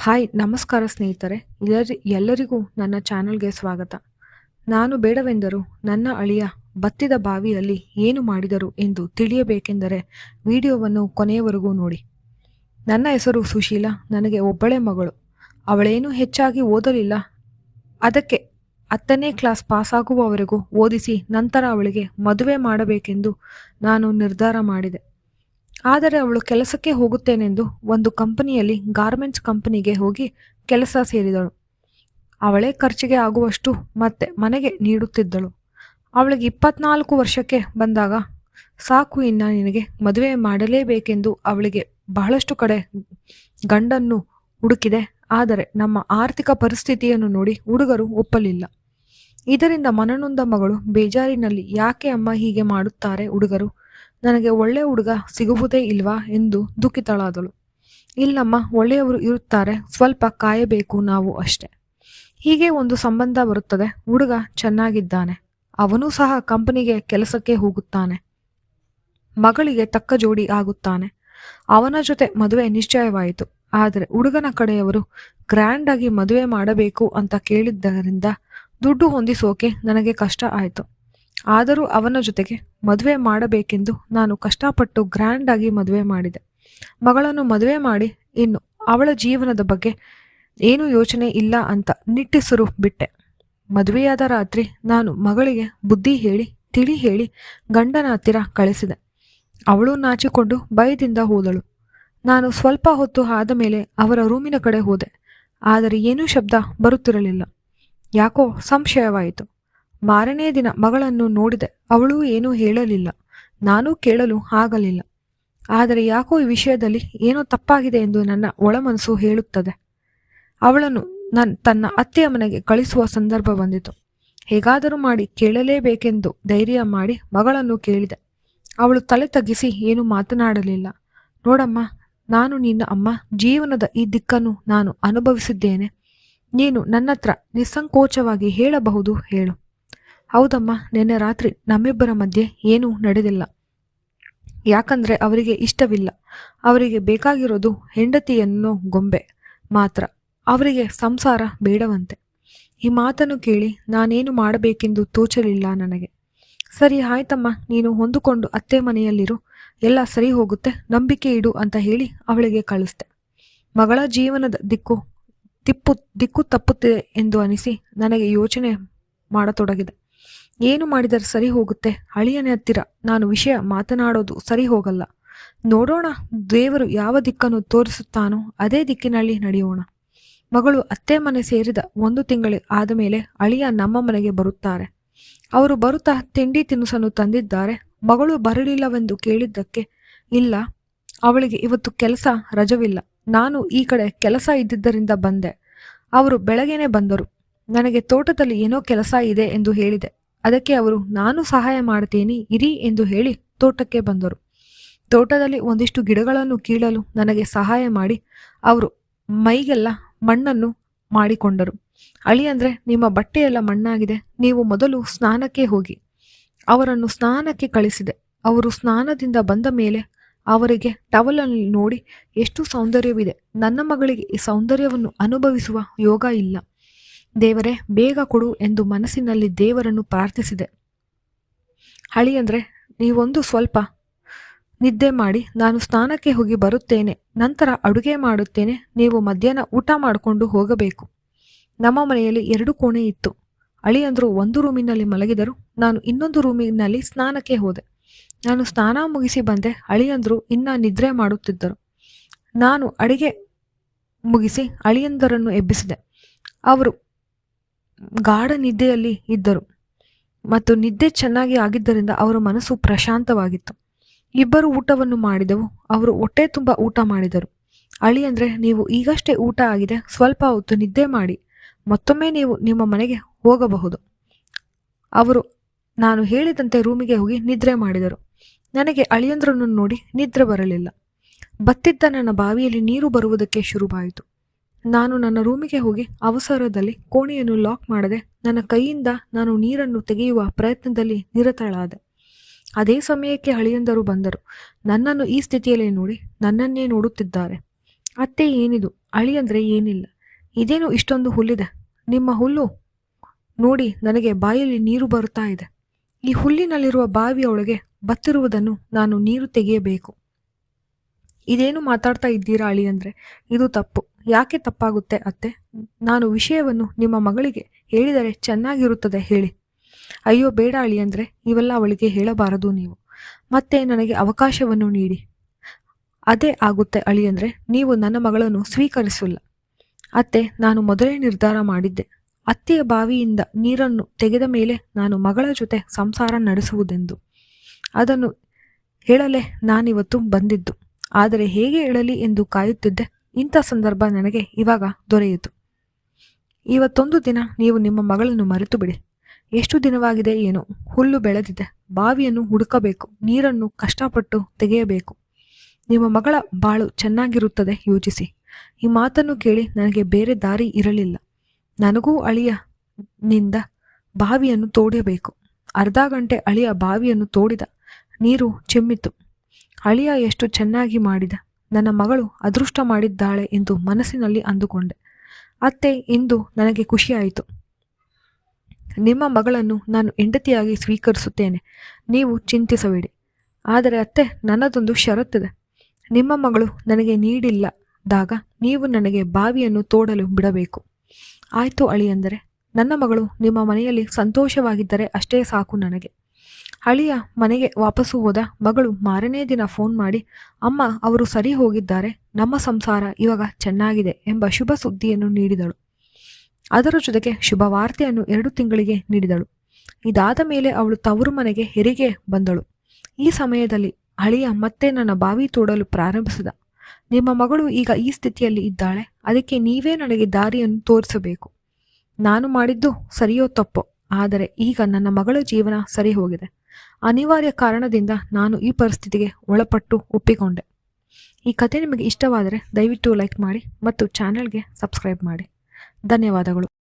Hi ನಮಸ್ಕಾರ ಸ್ನೇಹಿತರೆ. ಎಲ್ಲರಿಗೂ ನನ್ನ ಚಾನಲ್ಗೆ ಸ್ವಾಗತ. ನಾನು ಬೇಡವೆಂದರೂ ನನ್ನ ಅಳಿಯ ಬತ್ತಿದ ಬಾವಿಯಲ್ಲಿ ಏನು ಮಾಡಿದರು ಎಂದು ತಿಳಿಯಬೇಕೆಂದರೆ ವಿಡಿಯೋವನ್ನು ಕೊನೆಯವರೆಗೂ ನೋಡಿ. ನನ್ನ ಹೆಸರು ಸುಶೀಲಾ. ನನಗೆ ಒಬ್ಬಳೇ ಮಗಳು. ಅವಳೇನೂ ಹೆಚ್ಚಾಗಿ ಓದಲಿಲ್ಲ. ಅದಕ್ಕೆ 10ನೇ ಕ್ಲಾಸ್ ಪಾಸಾಗುವವರೆಗೂ ಓದಿಸಿ ನಂತರ ಅವಳಿಗೆ ಮದುವೆ ಮಾಡಬೇಕೆಂದು ನಾನು ನಿರ್ಧಾರ ಮಾಡಿದೆ. ಆದರೆ ಅವಳು ಕೆಲಸಕ್ಕೆ ಹೋಗುತ್ತೇನೆಂದು ಒಂದು ಕಂಪನಿಯಲ್ಲಿ ಗಾರ್ಮೆಂಟ್ಸ್ ಕಂಪನಿಗೆ ಹೋಗಿ ಕೆಲಸ ಸೇರಿದಳು. ಅವಳೇ ಖರ್ಚಿಗೆ ಆಗುವಷ್ಟು ಮತ್ತೆ ಮನೆಗೆ ನೀಡುತ್ತಿದ್ದಳು. ಅವಳಿಗೆ 24 ವರ್ಷಕ್ಕೆ ಬಂದಾಗ ಸಾಕು, ಇನ್ನು ನಿನಗೆ ಮದುವೆ ಮಾಡಲೇಬೇಕೆಂದು ಅವಳಿಗೆ ಬಹಳಷ್ಟು ಕಡೆ ಗಂಡನ್ನು ಹುಡುಕಿದೆ. ಆದರೆ ನಮ್ಮ ಆರ್ಥಿಕ ಪರಿಸ್ಥಿತಿಯನ್ನು ನೋಡಿ ಹುಡುಗರು ಒಪ್ಪಲಿಲ್ಲ. ಇದರಿಂದ ಮನನೊಂದ ಮಗಳು ಬೇಜಾರಿನಲ್ಲಿ, ಯಾಕೆ ಅಮ್ಮ ಹೀಗೆ ಮಾಡುತ್ತಾರೆ ಹುಡುಗರು, ನನಗೆ ಒಳ್ಳೆ ಹುಡುಗ ಸಿಗುವುದೇ ಇಲ್ವಾ ಎಂದು ದುಃಖಿತಳಾದಳು. ಇಲ್ಲಮ್ಮ, ಒಳ್ಳೆಯವರು ಇರುತ್ತಾರೆ, ಸ್ವಲ್ಪ ಕಾಯಬೇಕು ನಾವು ಅಷ್ಟೆ. ಹೀಗೆ ಒಂದು ಸಂಬಂಧ ಬರುತ್ತದೆ. ಹುಡುಗ ಚೆನ್ನಾಗಿದ್ದಾನೆ, ಅವನೂ ಸಹ ಕಂಪನಿಗೆ ಕೆಲಸಕ್ಕೆ ಹೋಗುತ್ತಾನೆ, ಮಗಳಿಗೆ ತಕ್ಕ ಜೋಡಿ ಆಗುತ್ತಾನೆ. ಅವನ ಜೊತೆ ಮದುವೆ ನಿಶ್ಚಯವಾಯಿತು. ಆದರೆ ಹುಡುಗನ ಕಡೆಯವರು ಗ್ರ್ಯಾಂಡ್ ಆಗಿ ಮದುವೆ ಮಾಡಬೇಕು ಅಂತ ಕೇಳಿದ್ದರಿಂದ ದುಡ್ಡು ಹೊಂದಿಸೋಕೆ ನನಗೆ ಕಷ್ಟ ಆಯಿತು. ಆದರೂ ಅವನ ಜೊತೆಗೆ ಮದುವೆ ಮಾಡಬೇಕೆಂದು ನಾನು ಕಷ್ಟಪಟ್ಟು ಗ್ರ್ಯಾಂಡ್ ಆಗಿ ಮದುವೆ ಮಾಡಿದೆ. ಮಗಳನ್ನು ಮದುವೆ ಮಾಡಿ ಇನ್ನು ಅವಳ ಜೀವನದ ಬಗ್ಗೆ ಏನೂ ಯೋಚನೆ ಇಲ್ಲ ಅಂತ ನಿಟ್ಟುಸಿರು ಬಿಟ್ಟೆ. ಮದುವೆಯಾದ ರಾತ್ರಿ ನಾನು ಮಗಳಿಗೆ ಬುದ್ಧಿ ಹೇಳಿ ತಿಳಿ ಹೇಳಿ ಗಂಡನ ಹತ್ತಿರ ಕಳಿಸಿದೆ. ಅವಳು ನಾಚಿಕೊಂಡು ಭಯದಿಂದ ಹೋದಳು. ನಾನು ಸ್ವಲ್ಪ ಹೊತ್ತು ಆದ ಮೇಲೆ ಅವರ ರೂಮಿನ ಕಡೆ ಹೋದೆ. ಆದರೆ ಏನೂ ಶಬ್ದ ಬರುತ್ತಿರಲಿಲ್ಲ. ಯಾಕೋ ಸಂಶಯವಾಯಿತು. ಮಾರನೇ ದಿನ ಮಗಳನ್ನು ನೋಡಿದೆ. ಅವಳು ಏನೂ ಹೇಳಲಿಲ್ಲ, ನಾನೂ ಕೇಳಲು ಆಗಲಿಲ್ಲ. ಆದರೆ ಯಾಕೋ ಈ ವಿಷಯದಲ್ಲಿ ಏನೋ ತಪ್ಪಾಗಿದೆ ಎಂದು ನನ್ನ ಒಳಮನಸ್ಸು ಹೇಳುತ್ತದೆ. ಅವಳನ್ನು ತನ್ನ ಅತ್ತೆಯ ಮನೆಗೆ ಕಳಿಸುವ ಸಂದರ್ಭ ಬಂದಿತು. ಹೇಗಾದರೂ ಮಾಡಿ ಕೇಳಲೇಬೇಕೆಂದು ಧೈರ್ಯ ಮಾಡಿ ಮಗಳನ್ನು ಕೇಳಿದೆ. ಅವಳು ತಲೆ ತಗ್ಗಿಸಿ ಏನೂ ಮಾತನಾಡಲಿಲ್ಲ. ನೋಡಮ್ಮ, ನಾನು ನಿನ್ನ ಅಮ್ಮ. ಜೀವನದ ಈ ದಿಕ್ಕನ್ನು ನಾನು ಅನುಭವಿಸಿದ್ದೇನೆ. ನೀನು ನನ್ನತ್ರ ನಿಸ್ಸಂಕೋಚವಾಗಿ ಹೇಳಬಹುದು, ಹೇಳು. ಹೌದಮ್ಮ, ನಿನ್ನೆ ರಾತ್ರಿ ನಮ್ಮಿಬ್ಬರ ಮಧ್ಯೆ ಏನೂ ನಡೆದಿಲ್ಲ. ಯಾಕಂದರೆ ಅವರಿಗೆ ಇಷ್ಟವಿಲ್ಲ. ಅವರಿಗೆ ಬೇಕಾಗಿರೋದು ಹೆಂಡತಿಯನ್ನು ಗೊಂಬೆ ಮಾತ್ರ. ಅವರಿಗೆ ಸಂಸಾರ ಬೇಡವಂತೆ. ಈ ಮಾತನ್ನು ಕೇಳಿ ನಾನೇನು ಮಾಡಬೇಕೆಂದು ತೋಚಲಿಲ್ಲ ನನಗೆ. ಸರಿ ಆಯ್ತಮ್ಮ, ನೀನು ಹೊಂದಿಕೊಂಡು ಅತ್ತೆ ಮನೆಯಲ್ಲಿರು, ಎಲ್ಲ ಸರಿ ಹೋಗುತ್ತೆ, ನಂಬಿಕೆ ಇಡು ಅಂತ ಹೇಳಿ ಅವಳಿಗೆ ಕಳಿಸ್ದೆ. ಮಗಳ ಜೀವನದ ದಿಕ್ಕು ತಪ್ಪುತ್ತಿದೆ ಎಂದು ಅನಿಸಿ ನನಗೆ ಯೋಚನೆ ಮಾಡತೊಡಗಿದೆ. ಏನು ಮಾಡಿದರೆ ಸರಿ ಹೋಗುತ್ತೆ? ಅಳಿಯನ ಹತ್ತಿರ ನಾನು ವಿಷಯ ಮಾತನಾಡೋದು ಸರಿ ಹೋಗಲ್ಲ. ನೋಡೋಣ, ದೇವರು ಯಾವ ದಿಕ್ಕನ್ನು ತೋರಿಸುತ್ತಾನೋ ಅದೇ ದಿಕ್ಕಿನಲ್ಲಿ ನಡೆಯೋಣ. ಮಗಳು ಅತ್ತೆ ಮನೆ ಸೇರಿದ 1 ತಿಂಗಳು ಆದ ಮೇಲೆ ಅಳಿಯ ನಮ್ಮ ಮನೆಗೆ ಬರುತ್ತಾರೆ. ಅವರು ಬರುತ್ತಾ ತಿಂಡಿ ತಿನಿಸನ್ನು ತಂದಿದ್ದಾರೆ. ಮಗಳು ಬರಲಿಲ್ಲವೆಂದು ಕೇಳಿದ್ದಕ್ಕೆ, ಇಲ್ಲ, ಅವಳಿಗೆ ಇವತ್ತು ಕೆಲಸ ರಜವಿಲ್ಲ, ನಾನು ಈ ಕಡೆ ಕೆಲಸ ಇದ್ದಿದ್ದರಿಂದ ಬಂದೆ. ಅವರು ಬೆಳಗ್ಗೆನೆ ಬಂದರು. ನನಗೆ ತೋಟದಲ್ಲಿ ಏನೋ ಕೆಲಸ ಇದೆ ಎಂದು ಹೇಳಿದೆ. ಅದಕ್ಕೆ ಅವರು ನಾನು ಸಹಾಯ ಮಾಡ್ತೇನೆ ಇರಿ ಎಂದು ಹೇಳಿ ತೋಟಕ್ಕೆ ಬಂದರು. ತೋಟದಲ್ಲಿ ಒಂದಿಷ್ಟು ಗಿಡಗಳನ್ನು ಕೀಳಲು ನನಗೆ ಸಹಾಯ ಮಾಡಿ ಅವರು ಮೈಗೆಲ್ಲ ಮಣ್ಣನ್ನು ಮಾಡಿಕೊಂಡರು. ಅಳಿಯಂದ್ರೆ, ನಿಮ್ಮ ಬಟ್ಟೆಯೆಲ್ಲ ಮಣ್ಣಾಗಿದೆ, ನೀವು ಮೊದಲು ಸ್ನಾನಕ್ಕೆ ಹೋಗಿ. ಅವರನ್ನು ಸ್ನಾನಕ್ಕೆ ಕಳಿಸಿದೆ. ಅವರು ಸ್ನಾನದಿಂದ ಬಂದ ಮೇಲೆ ಅವರಿಗೆ ಟವಲಲ್ಲಿ ನೋಡಿ ಎಷ್ಟು ಸೌಂದರ್ಯವಿದೆ. ನನ್ನ ಮಗಳಿಗೆ ಈ ಸೌಂದರ್ಯವನ್ನು ಅನುಭವಿಸುವ ಯೋಗ ಇಲ್ಲ. ದೇವರೇ, ಬೇಗ ಕೊಡು ಎಂದು ಮನಸ್ಸಿನಲ್ಲಿ ದೇವರನ್ನು ಪ್ರಾರ್ಥಿಸಿದೆ. ಅಳಿಯಂದ್ರೆ, ನೀವೊಂದು ಸ್ವಲ್ಪ ನಿದ್ದೆ ಮಾಡಿ, ನಾನು ಸ್ನಾನಕ್ಕೆ ಹೋಗಿ ಬರುತ್ತೇನೆ, ನಂತರ ಅಡುಗೆ ಮಾಡುತ್ತೇನೆ, ನೀವು ಮಧ್ಯಾಹ್ನ ಊಟ ಮಾಡಿಕೊಂಡು ಹೋಗಬೇಕು. ನಮ್ಮ ಮನೆಯಲ್ಲಿ 2 ಕೋಣೆ ಇತ್ತು. ಅಳಿಯಂದ್ರು ಒಂದು ರೂಮಿನಲ್ಲಿ ಮಲಗಿದರು, ನಾನು ಇನ್ನೊಂದು ರೂಮಿನಲ್ಲಿ ಸ್ನಾನಕ್ಕೆ ಹೋದೆ. ನಾನು ಸ್ನಾನ ಮುಗಿಸಿ ಬಂದೆ. ಅಳಿಯಂದ್ರು ಇನ್ನ ನಿದ್ರೆ ಮಾಡುತ್ತಿದ್ದರು. ನಾನು ಅಡಿಗೆ ಮುಗಿಸಿ ಅಳಿಯಂದರನ್ನು ಎಬ್ಬಿಸಿದೆ. ಅವರು ಗಾಢ ನಿದ್ದೆಯಲ್ಲಿ ಇದ್ದರು ಮತ್ತು ನಿದ್ದೆ ಚೆನ್ನಾಗಿ ಆಗಿದ್ದರಿಂದ ಅವರ ಮನಸ್ಸು ಪ್ರಶಾಂತವಾಗಿತ್ತು. ಇಬ್ಬರು ಊಟವನ್ನು ಮಾಡಿದೆವು. ಅವರು ಹೊಟ್ಟೆ ತುಂಬ ಊಟ ಮಾಡಿದರು. ಅಳಿಯಂದ್ರೆ, ನೀವು ಈಗಷ್ಟೇ ಊಟ ಆಗಿದೆ, ಸ್ವಲ್ಪ ಹೊತ್ತು ನಿದ್ದೆ ಮಾಡಿ, ಮತ್ತೊಮ್ಮೆ ನೀವು ನಿಮ್ಮ ಮನೆಗೆ ಹೋಗಬಹುದು. ಅವರು ನಾನು ಹೇಳಿದಂತೆ ರೂಮಿಗೆ ಹೋಗಿ ನಿದ್ರೆ ಮಾಡಿದರು. ನನಗೆ ಅಳಿಯಂದ್ರನ್ನು ನೋಡಿ ನಿದ್ರೆ ಬರಲಿಲ್ಲ. ಬತ್ತಿದ್ದ ನನ್ನ ಬಾವಿಯಲ್ಲಿ ನೀರು ಬರುವುದಕ್ಕೆ ಶುರುವಾಯಿತು. ನಾನು ನನ್ನ ರೂಮಿಗೆ ಹೋಗಿ ಅವಸರದಲ್ಲಿ ಕೋಣೆಯನ್ನು ಲಾಕ್ ಮಾಡದೆ ನನ್ನ ಕೈಯಿಂದ ನಾನು ನೀರನ್ನು ತೆಗೆಯುವ ಪ್ರಯತ್ನದಲ್ಲಿ ನಿರತಳಾದೆ. ಅದೇ ಸಮಯಕ್ಕೆ ಅಳಿಯಂದರು ಬಂದರು. ನನ್ನನ್ನು ಈ ಸ್ಥಿತಿಯಲ್ಲಿ ನೋಡಿ ನನ್ನನ್ನೇ ನೋಡುತ್ತಿದ್ದಾರೆ. ಅತ್ತೆ ಏನಿದು, ಅಳಿಯಂದ್ರೆ ಏನಿಲ್ಲ, ಇದೇನು ಇಷ್ಟೊಂದು ಹುಲ್ಲಿದೆ, ನಿಮ್ಮ ಹುಲ್ಲು ನೋಡಿ ನನಗೆ ಬಾಯಲ್ಲಿ ನೀರು ಬರುತ್ತಾ ಇದೆ. ಈ ಹುಲ್ಲಿನಲ್ಲಿರುವ ಬಾವಿಯೊಳಗೆ ಬತ್ತಿರುವುದನ್ನು ನಾನು ನೀರು ತೆಗೆಯಬೇಕು. ಇದೇನು ಮಾತಾಡ್ತಾ ಇದ್ದೀರಾ ಅಳಿಯಂದ್ರೆ, ಇದು ತಪ್ಪು. ಯಾಕೆ ತಪ್ಪಾಗುತ್ತೆ ಅತ್ತೆ? ನಾನು ವಿಷಯವನ್ನು ನಿಮ್ಮ ಮಗಳಿಗೆ ಹೇಳಿದರೆ ಚೆನ್ನಾಗಿರುತ್ತದೆ ಹೇಳಿ. ಅಯ್ಯೋ ಬೇಡ ಅಳಿಯಂದ್ರೆ, ಇವೆಲ್ಲ ಅವಳಿಗೆ ಹೇಳಬಾರದು ನೀವು. ಮತ್ತೆ ನನಗೆ ಅವಕಾಶವನ್ನು ನೀಡಿ. ಅದೇ ಆಗುತ್ತೆ ಅಳಿಯಂದ್ರೆ, ನೀವು ನನ್ನ ಮಗಳನ್ನು ಸ್ವೀಕರಿಸಿಲ್ಲ. ಅತ್ತೆ, ನಾನು ಮೊದಲೇ ನಿರ್ಧಾರ ಮಾಡಿದ್ದೆ. ಅತ್ತೆಯ ಬಾವಿಯಿಂದ ನೀರನ್ನು ತೆಗೆದ ಮೇಲೆ ನಾನು ಮಗಳ ಜೊತೆ ಸಂಸಾರ ನಡೆಸುವುದೆಂದು. ಅದನ್ನು ಹೇಳಲೇ ನಾನಿವತ್ತು ಬಂದಿದ್ದು. ಆದರೆ ಹೇಗೆ ಹೇಳಲಿ ಎಂದು ಕಾಯುತ್ತಿದ್ದೆ. ಇಂಥ ಸಂದರ್ಭ ನನಗೆ ಇವಾಗ ದೊರೆಯಿತು. ಇವತ್ತೊಂದು ದಿನ ನೀವು ನಿಮ್ಮ ಮಗಳನ್ನು ಮರೆತು ಬಿಡಿ. ಎಷ್ಟು ದಿನವಾಗಿದೆ ಏನೋ, ಹುಲ್ಲು ಬೆಳೆದಿದೆ, ಬಾವಿಯನ್ನು ಹುಡುಕಬೇಕು, ನೀರನ್ನು ಕಷ್ಟಪಟ್ಟು ತೆಗೆಯಬೇಕು. ನಿಮ್ಮ ಮಗಳ ಬಾಳು ಚೆನ್ನಾಗಿರುತ್ತದೆ ಯೋಚಿಸಿ. ಈ ಮಾತನ್ನು ಕೇಳಿ ನನಗೆ ಬೇರೆ ದಾರಿ ಇರಲಿಲ್ಲ. ನನಗೂ ಅಳಿಯನಿಂದ ಬಾವಿಯನ್ನು ತೋಡಬೇಕು. ಅರ್ಧ ಗಂಟೆ ಅಳಿಯ ಬಾವಿಯನ್ನು ತೋಡಿದ. ನೀರು ಚಿಮ್ಮಿತು. ಅಳಿಯ ಎಷ್ಟು ಚೆನ್ನಾಗಿ ಮಾಡಿದ, ನನ್ನ ಮಗಳು ಅದೃಷ್ಟ ಮಾಡಿದ್ದಾಳೆ ಎಂದು ಮನಸ್ಸಿನಲ್ಲಿ ಅಂದುಕೊಂಡೆ. ಅತ್ತೆ, ಇಂದು ನನಗೆ ಖುಷಿಯಾಯಿತು. ನಿಮ್ಮ ಮಗಳನ್ನು ನಾನು ಹೆಂಡತಿಯಾಗಿ ಸ್ವೀಕರಿಸುತ್ತೇನೆ, ನೀವು ಚಿಂತಿಸಬೇಡಿ. ಆದರೆ ಅತ್ತೆ, ನನ್ನದೊಂದು ಷರತ್ತಿದೆ. ನಿಮ್ಮ ಮಗಳು ನನಗೆ ನೀಡಿಲ್ಲದಾಗ ನೀವು ನನಗೆ ಬಾವಿಯನ್ನು ತೋಡಲು ಬಿಡಬೇಕು. ಆಯಿತು ಅಳಿಯಂದರೆ, ನನ್ನ ಮಗಳು ನಿಮ್ಮ ಮನೆಯಲ್ಲಿ ಸಂತೋಷವಾಗಿದ್ದರೆ ಅಷ್ಟೇ ಸಾಕು ನನಗೆ. ಅಳಿಯ ಮನೆಗೆ ವಾಪಸ್ಸು ಹೋದ. ಮಗಳು ಮಾರನೇ ದಿನ ಫೋನ್ ಮಾಡಿ, ಅಮ್ಮ ಅವರು ಸರಿ ಹೋಗಿದ್ದಾರೆ, ನಮ್ಮ ಸಂಸಾರ ಇವಾಗ ಚೆನ್ನಾಗಿದೆ ಎಂಬ ಶುಭ ಸುದ್ದಿಯನ್ನು ನೀಡಿದಳು. ಅದರ ಜೊತೆಗೆ ಶುಭ ವಾರ್ತೆಯನ್ನು 2 ತಿಂಗಳಿಗೆ ನೀಡಿದಳು. ಇದಾದ ಮೇಲೆ ಅವಳು ತವರು ಮನೆಗೆ ಹೆರಿಗೆ ಬಂದಳು. ಈ ಸಮಯದಲ್ಲಿ ಅಳಿಯ ಮತ್ತೆ ನನ್ನ ಬಾವಿ ತೋಡಲು ಪ್ರಾರಂಭಿಸಿದ. ನಿಮ್ಮ ಮಗಳು ಈಗ ಈ ಸ್ಥಿತಿಯಲ್ಲಿ ಇದ್ದಾಳೆ, ಅದಕ್ಕೆ ನೀವೇ ನನಗೆ ದಾರಿಯನ್ನು ತೋರಿಸಬೇಕು. ನಾನು ಮಾಡಿದ್ದು ಸರಿಯೋ ತಪ್ಪೋ, ಆದರೆ ಈಗ ನನ್ನ ಮಗಳ ಜೀವನ ಸರಿ ಹೋಗಿದೆ. ಅನಿವಾರ್ಯ ಕಾರಣದಿಂದ ನಾನು ಈ ಪರಿಸ್ಥಿತಿಗೆ ಒಳಪಟ್ಟು ಒಪ್ಪಿಕೊಂಡೆ. ಈ ಕಥೆ ನಿಮಗೆ ಇಷ್ಟವಾದರೆ ದಯವಿಟ್ಟು ಲೈಕ್ ಮಾಡಿ ಮತ್ತು ಚಾನೆಲ್ಗೆ ಸಬ್ಸ್ಕ್ರೈಬ್ ಮಾಡಿ. ಧನ್ಯವಾದಗಳು.